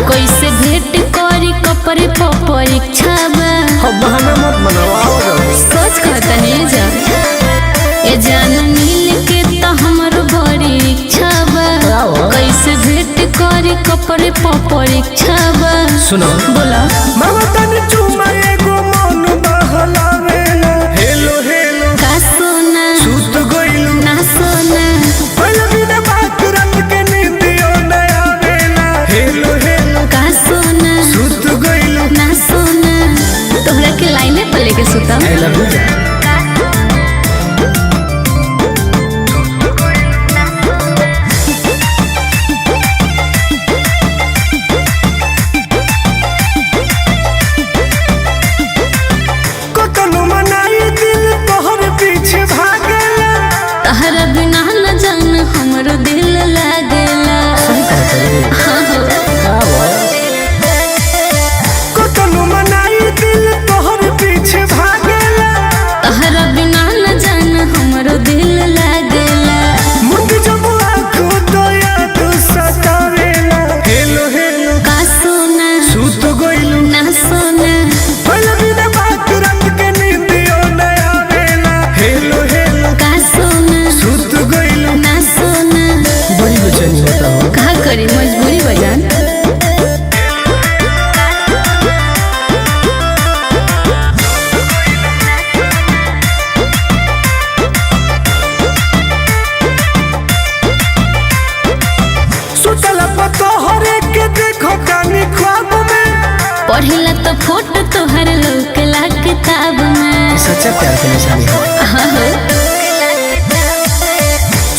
कैसे भेंट करी कपड़े पर परीक्षा बा बहाना मत बनाओ सोच कहतनी जा ए जान मिल के तो हमरो बड़ी इच्छा बा कैसे भेंट करी कपड़े पर परीक्षा बा सुनो बोला मामा तनी चुमा एगो मन बहलावेला हेलो हेलो का सोना सुत गइलू ना सोना पहले बिना बात रात के नींदियो न आवेला हेलो हेलो का सोना सुत गइलू ना सोना तोहरा के लाइने पर लेके सुता आई लव यू तहरा बिना न जान हमरो दिल लागेला हाँ हो तहरा बिना न जान हमरो दिल लागेला हेलो हेलो का सोना सुत गइलू ना सोना पहले बिना बात रात के नींदियो न आवेला हेलो हेलो का सोना सुत गइलू ना सोना बड़ी बेचैनी होता हो कहा करी मजबूरी बजान पढ़िला तो फोटो तोहर लौकला किताब में सच्चा प्यार के निशानी है हाँ हो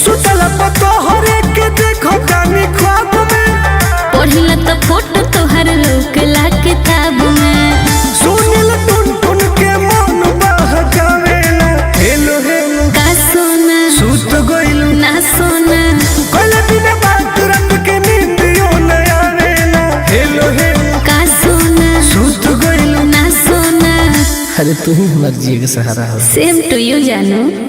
सुतला पतो हरे के देखो गानी ख्वाब में पढ़िला तो फोटो तोहर लौकला किताब में सुनिल टुन टुन के मन बहकावेला हेलो हेलो का सोना सुत गइलू ना सोना कल बिना बात रात के नींदियो न आवेला हेलो हेलो का सोना सुत गइलू ना सोना अरे तू ही हमारे जिए का सहारा हो सेम टू यू जानू।